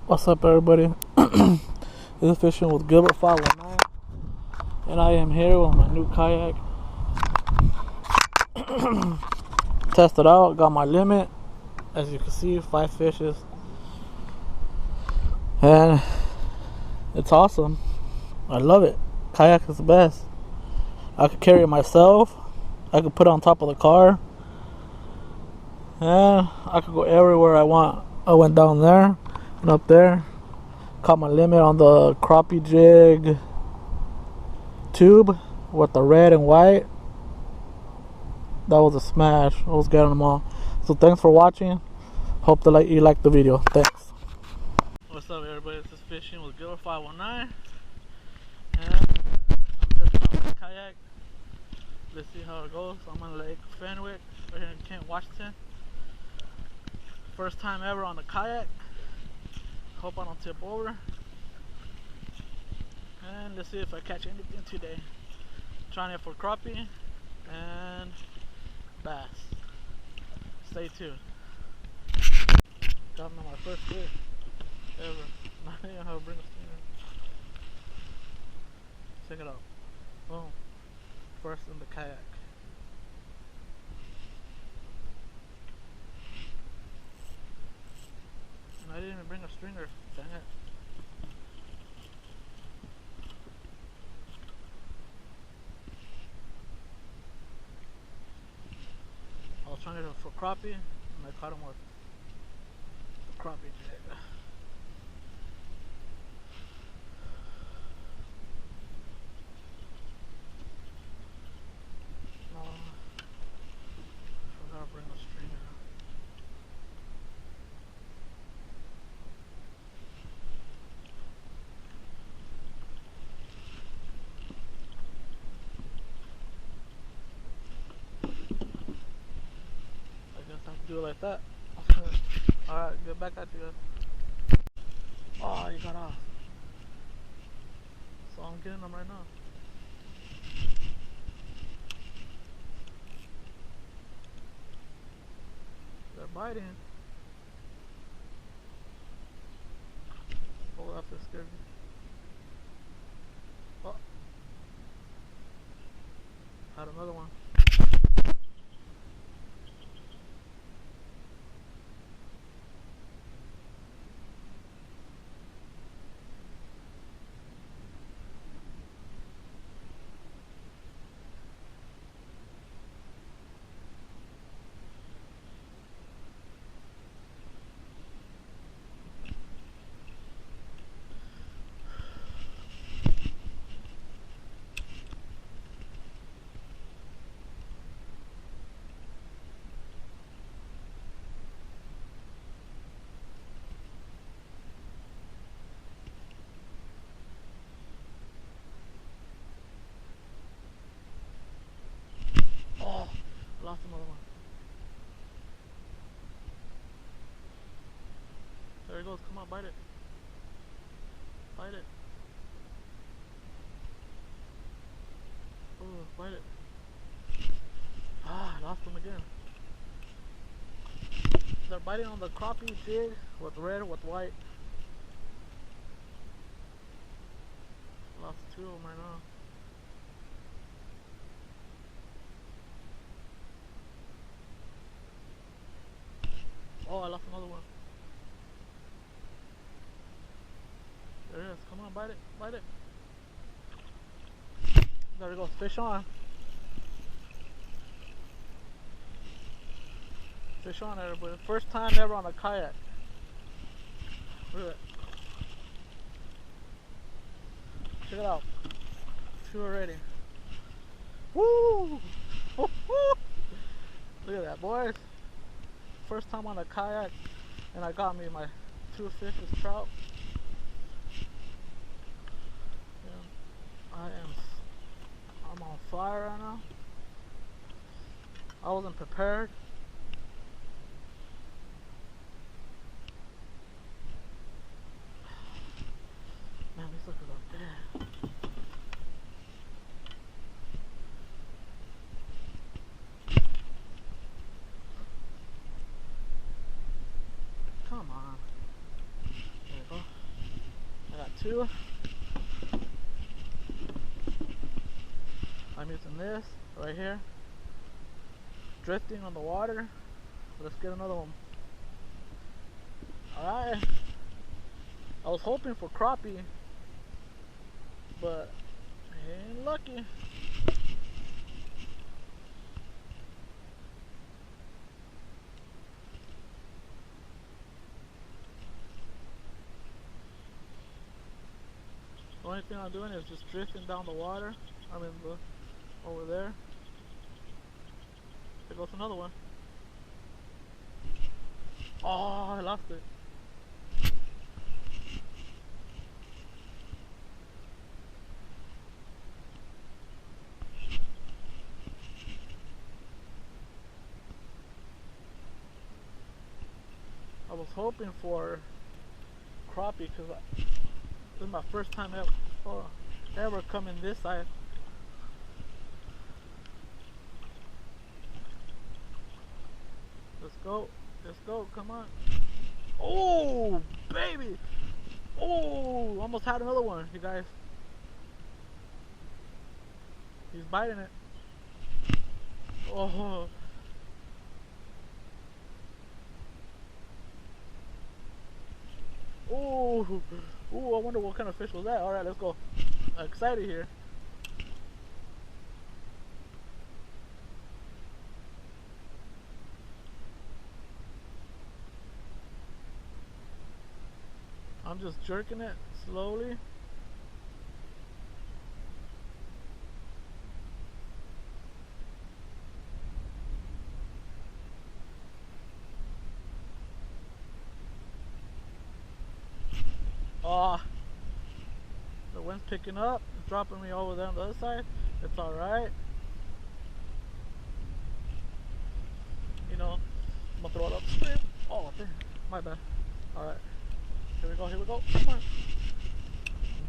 What's up, everybody? This is Fishing with Gilbert 519, and I am here with my new kayak. Tested out, got my limit. As you can see, 5 fishes, and it's awesome. I love it. Kayak is the best. I could carry it myself. I could put it on top of the car, and I could go everywhere I want. I went down there and up there. Caught my limit on the crappie jig tube with the red and white. That was a smash. I was getting them all. So thanks for watching. Hope that you liked the video. Thanks. What's up, everybody? This is Fishing with Gilbert 519, and I'm testing out my kayak. Let's see how it goes. I'm on Lake Fenwick right here in Kent, Washington. First time ever on the kayak. Hope I don't tip over. And let's see if I catch anything today. Trying it for crappie and bass. Stay tuned. Got me on my first fish ever. Not even how to bring a stinger. Check it out. Boom. First in the kayak. And I didn't even bring a stringer. Dang it. I was trying it for crappie, and I caught him with the crappie jig. No, I forgot to bring a stringer. Do it like that. Alright, get back at you. Oh, you got off. So I'm getting them right now. They're biting. Oh, that feels scary. Oh. Had another one. Lost another one. There it goes. Come on, bite it. Bite it. Oh, bite it. Ah, lost them again. They're biting on the crappie jig with red with white. Lost 2 of them right now. Oh, I lost another one. There it is. Come on, bite it. Bite it. There it goes. Fish on. Fish on, everybody. First time ever on a kayak. Look at it. Check it out. 2 already. Woo! Look at that, boys. First time on a kayak, and I got me my 2 fishes trout. Yeah, I'm on fire right now. I wasn't prepared. Man, these suckers are bad. Come on. There you go. too. I'm using this right here, drifting on the water. Let's get another one. Alright, I was hoping for crappie, but ain't lucky. The only thing I'm doing is just drifting down the water. I mean, over there. There goes another one. Oh, I lost it. I was hoping for crappie because this is my first time ever coming this side. Let's go, come on. Oh, baby! Oh, almost had another one, you guys. He's biting it. Oh. Ooh, ooh, I wonder what kind of fish was that. Alright, let's go. I'm excited here. I'm just jerking it slowly. Oh, the wind's picking up, it's dropping me over there on the other side. It's alright. You know, I'm gonna throw it upstream. Oh, dang, my bad. Alright, here we go, here we go. Come on. I'm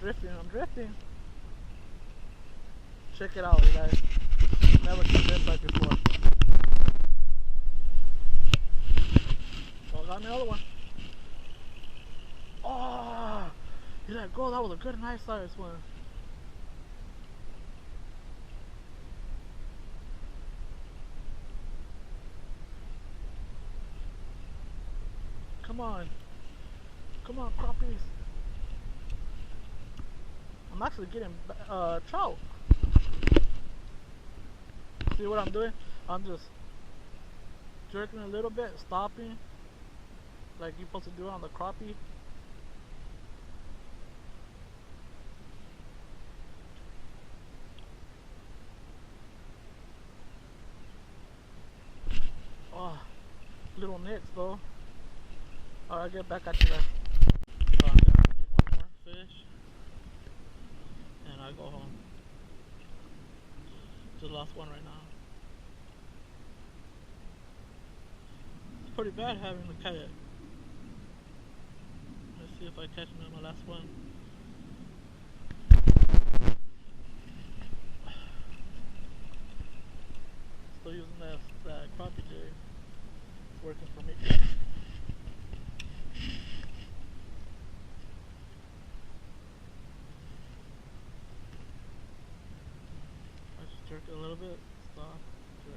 drifting. Check it out, you guys. Never seen this like before. Oh, got me another one. Oh, he let go. That was a good, nice size one. Come on, crappies. I'm actually getting trout. See what I'm doing? I'm just jerking a little bit, stopping, like you're supposed to do it on the crappie. Oh, little nicks though. Alright, get back at you guys. So I'm gonna need one more fish, and I go home. Just lost one right now. It's pretty bad having the kayak. Let's see if I catch him on my last one. Still using that crappie jig. It's working for me. I just jerk it a little bit, stop, jerk.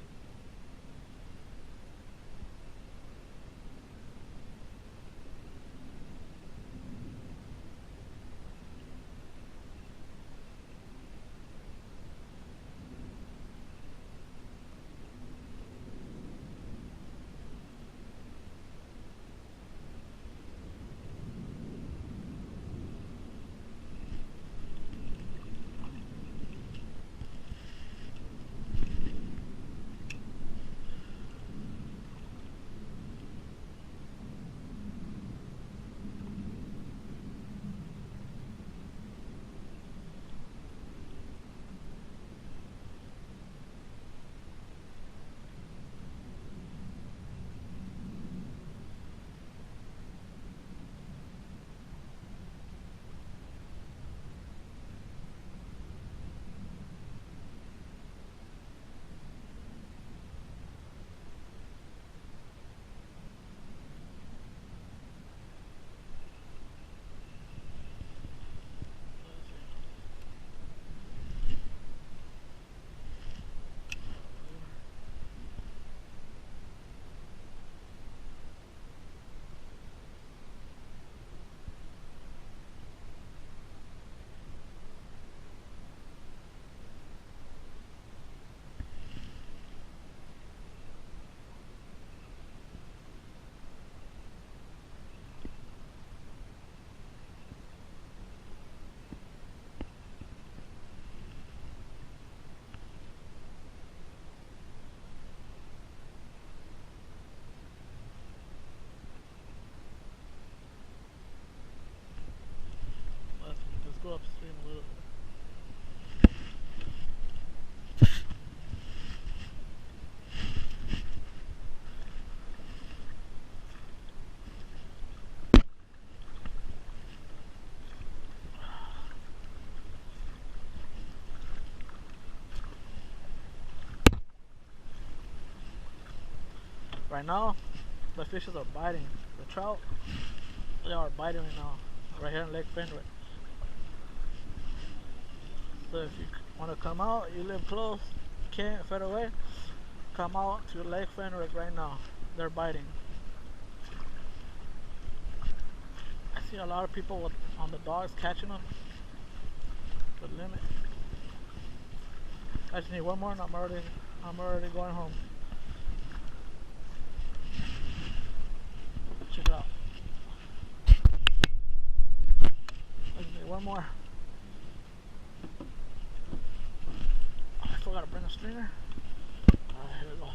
Right now, the fishes are biting. The trout, they are biting right now. Right here in Lake Fenwick. So if you want to come out, you live close, can't fed away, come out to Lake Fenwick right now. They're biting. I see a lot of people on the dogs catching them. The limit. I just need one more and I'm already going home. Check it out. I just need one more. I still gotta bring a stringer. Alright, here we go.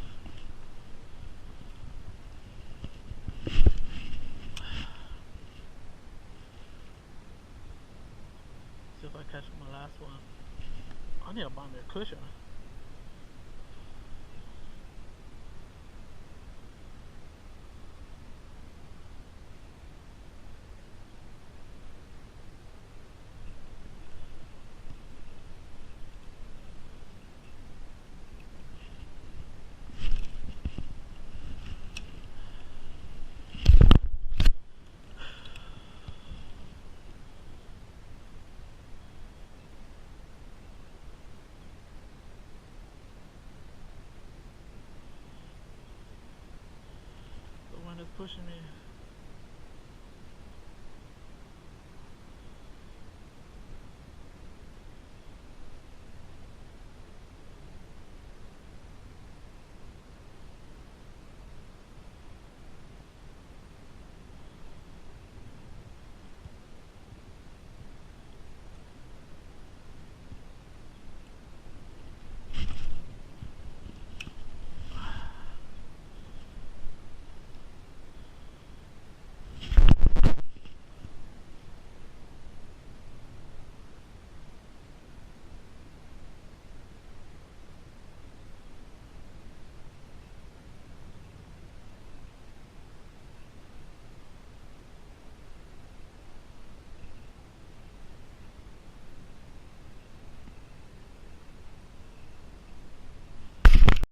See if I catch my last one. I need to buy me a cushion. The wind is pushing me.